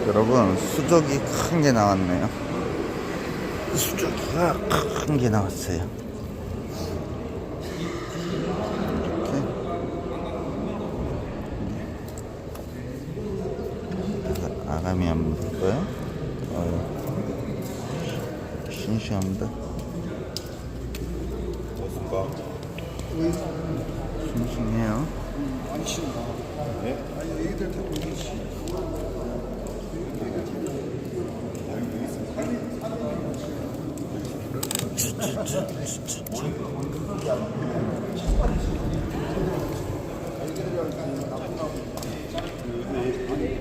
여러분, 수족이 큰 게 나왔네요. 수족이가 큰 게 나왔어요. 이렇게 아가미 한번 볼까요? 싱싱합니다. 싱싱해요.